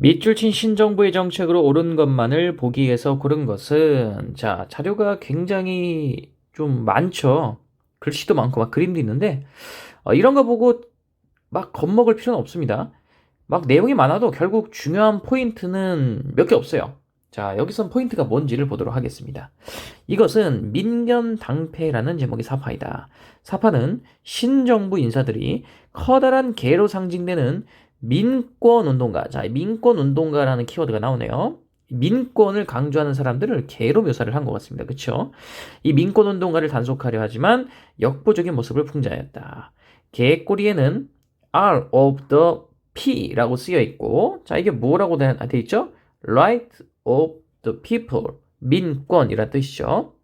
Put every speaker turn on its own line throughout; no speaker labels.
밑줄 친 신정부의 정책으로 옳은 것만을 보기위해서 고른 것은, 자, 자료가 굉장히 좀 많죠. 글씨도 많고 막 그림도 있는데, 이런 거 보고 막 겁먹을 필요는 없습니다. 막 내용이 많아도 결국 중요한 포인트는 몇 개 없어요. 자, 여기선 포인트가 뭔지를 보도록 하겠습니다. 이것은 민견당패라는 제목의 사파이다. 사파는 신정부 인사들이 커다란 개로 상징되는 민권운동가. 자, 민권운동가라는 키워드가 나오네요. 민권을 강조하는 사람들을 개로 묘사를 한 것 같습니다. 그쵸? 이 민권운동가를 단속하려 하지만 역부족의 모습을 풍자하였다. 개 꼬리에는 R of the P라고 쓰여 있고, 자, 이게 뭐라고 돼 있죠? Right of the people. 민권이란 뜻이죠.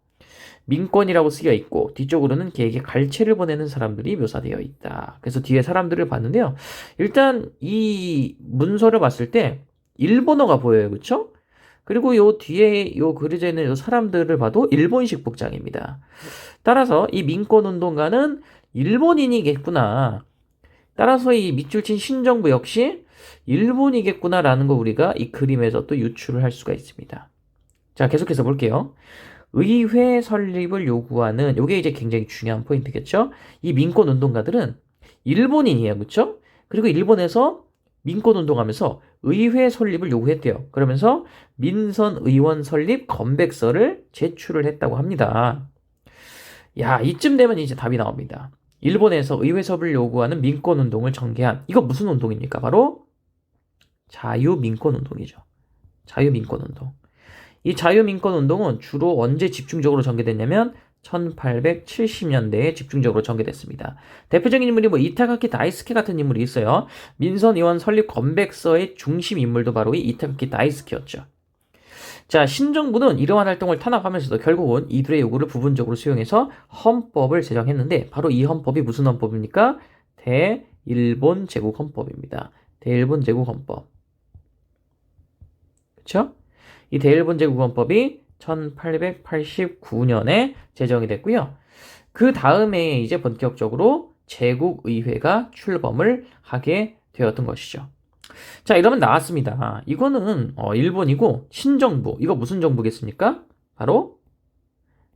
민권이라고 쓰여 있고 뒤쪽으로는 개에게 갈채를 보내는 사람들이 묘사되어 있다. 그래서 뒤에 사람들을 봤는데요. 일단 이 문서를 봤을 때 일본어가 보여요. 그쵸? 그리고 요 뒤에 요 그려져 있는 요 사람들을 봐도 일본식 복장입니다. 따라서 이 민권운동가는 일본인이겠구나. 따라서 이 밑줄 친 신정부 역시 일본이겠구나라는 거 우리가 이 그림에서 또 유추를 할 수가 있습니다. 자, 계속해서 볼게요. 의회 설립을 요구하는 요게 이제 굉장히 중요한 포인트겠죠. 이 민권 운동가들은 일본인이에요. 그렇죠? 그리고 일본에서 민권 운동하면서 의회 설립을 요구했대요. 그러면서 민선 의원 설립 건백서를 제출을 했다고 합니다. 야, 이쯤 되면 이제 답이 나옵니다. 일본에서 의회 설립을 요구하는 민권 운동을 전개한 이거 무슨 운동입니까? 바로 자유민권 운동이죠. 자유민권 운동. 이 자유민권운동은 주로 언제 집중적으로 전개됐냐면 1870년대에 집중적으로 전개됐습니다. 대표적인 인물이 뭐 이타카키 다이스케 같은 인물이 있어요. 민선 의원 설립 건백서의 중심 인물도 바로 이 이타카키 다이스케였죠. 자, 신정부는 이러한 활동을 탄압하면서도 결국은 이들의 요구를 부분적으로 수용해서 헌법을 제정했는데 바로 이 헌법이 무슨 헌법입니까? 대일본 제국 헌법입니다. 대일본 제국 헌법. 그렇죠? 이 대일본 제국헌법이 1889년에 제정이 됐고요. 그 다음에 이제 본격적으로 제국의회가 출범을 하게 되었던 것이죠. 자, 이러면 나왔습니다. 이거는 일본이고 신정부. 이거 무슨 정부겠습니까? 바로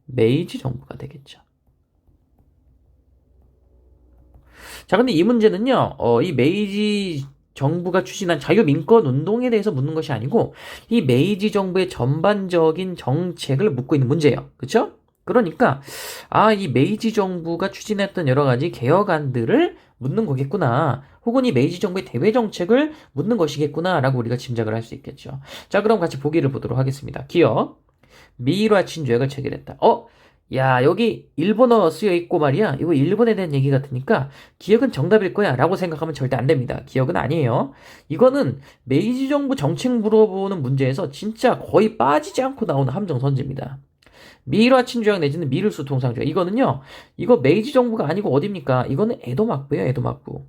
메이지 정부가 되겠죠. 자, 근데 이 문제는요. 이 메이지 정부가 추진한 자유민권 운동에 대해서 묻는 것이 아니고 이 메이지 정부의 전반적인 정책을 묻고 있는 문제예요. 그렇죠? 그러니까 이 메이지 정부가 추진했던 여러 가지 개혁안들을 묻는 거겠구나. 혹은 이 메이지 정부의 대외 정책을 묻는 것이겠구나라고 우리가 짐작을 할 수 있겠죠. 자, 그럼 같이 보기를 보도록 하겠습니다. 기억. 미이라 친조약을 체결했다. 야, 여기 일본어 쓰여 있고 말이야. 이거 일본에 대한 얘기 같으니까 기억은 정답일 거야 라고 생각하면 절대 안 됩니다. 기억은 아니에요. 이거는 메이지 정부 정책 물어보는 문제에서 진짜 거의 빠지지 않고 나오는 함정 선지입니다. 미일화 친조약 내지는 미를수 통상조약. 이거는요. 이거 메이지 정부가 아니고 어딥니까? 이거는 에도 막부예요. 에도 막부.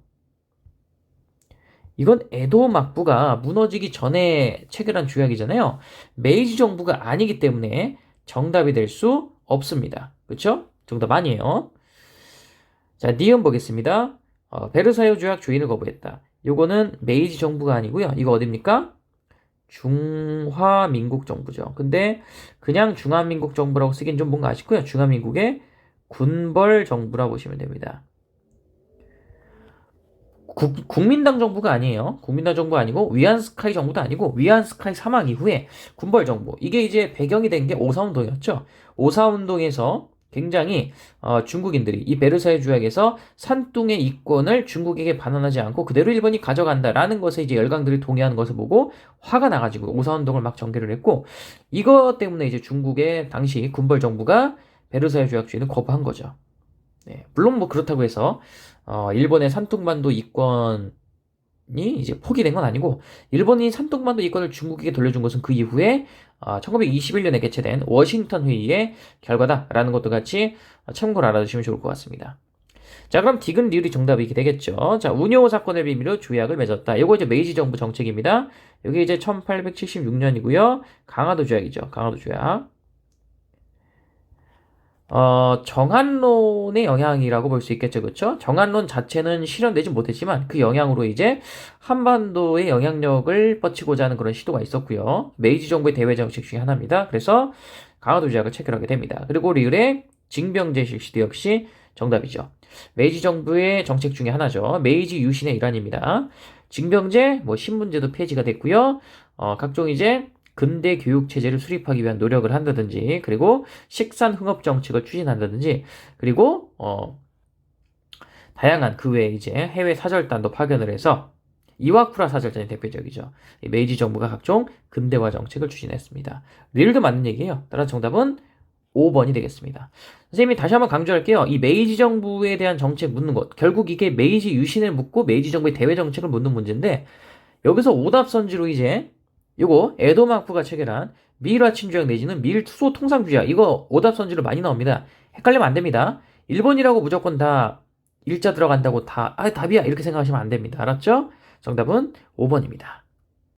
이건 에도 막부가 무너지기 전에 체결한 조약이잖아요. 메이지 정부가 아니기 때문에 정답이 될 수 없습니다. 그렇죠? 정답 아니에요. 자, 니은 보겠습니다. 베르사유 조약 조인을 거부했다. 요거는 메이지 정부가 아니고요. 이거 어딥니까? 중화민국 정부죠. 근데 그냥 중화민국 정부라고 쓰긴 좀 뭔가 아쉽고요. 중화민국의 군벌 정부라고 보시면 됩니다. 국민당 정부가 아니에요. 국민당 정부 아니고 위안스카이 정부도 아니고 위안스카이 사망 이후에 군벌 정부. 이게 이제 배경이 된 게 오사운동이었죠. 오사운동에서 굉장히 중국인들이 이 베르사유 조약에서 산둥의 이권을 중국에게 반환하지 않고 그대로 일본이 가져간다라는 것에 이제 열강들이 동의하는 것을 보고 화가 나가지고 오사운동을 막 전개를 했고 이것 때문에 이제 중국의 당시 군벌 정부가 베르사유 조약 주의는 거부한 거죠. 네, 물론 뭐 그렇다고 해서 일본의 산둥반도 이권이 이제 포기된 건 아니고 일본이 산둥반도 이권을 중국에게 돌려준 것은 그 이후에 1921년에 개최된 워싱턴 회의의 결과다라는 것도 같이 참고를 알아두시면 좋을 것 같습니다. 자, 그럼 디귿 리을이 정답이 되겠죠. 자, 운요 사건의 비밀로 조약을 맺었다. 이거 이제 메이지 정부 정책입니다. 여기 이제 1876년이고요. 강화도 조약이죠. 강화도 조약. 정한론의 영향이라고 볼 수 있겠죠, 그쵸? 정한론 자체는 실현되지 못했지만 그 영향으로 이제 한반도의 영향력을 뻗치고자 하는 그런 시도가 있었고요. 메이지 정부의 대외 정책 중에 하나입니다. 그래서 강화도 조약을 체결하게 됩니다. 그리고 리을의 징병제 실시도 역시 정답이죠. 메이지 정부의 정책 중에 하나죠. 메이지 유신의 일환입니다. 징병제, 뭐 신분제도 폐지가 됐고요. 각종 이제 근대 교육 체제를 수립하기 위한 노력을 한다든지, 그리고 식산 흥업 정책을 추진한다든지, 그리고 다양한 그 외에 이제 해외 사절단도 파견을 해서 이와쿠라 사절단이 대표적이죠. 메이지 정부가 각종 근대화 정책을 추진했습니다. 릴도 맞는 얘기예요. 따라서 정답은 5번이 되겠습니다. 선생님이 다시 한번 강조할게요. 이 메이지 정부에 대한 정책 묻는 것, 결국 이게 메이지 유신을 묻고 메이지 정부의 대외 정책을 묻는 문제인데, 여기서 오답선지로 이제 요거 에도 마쿠가 체결한 미일화 친주약 내지는 미일 투소 통상주의야. 이거 오답선지로 많이 나옵니다. 헷갈리면 안 됩니다. 1번이라고 무조건 다 일자 들어간다고 다 답이야 이렇게 생각하시면 안 됩니다. 알았죠? 정답은 5번입니다.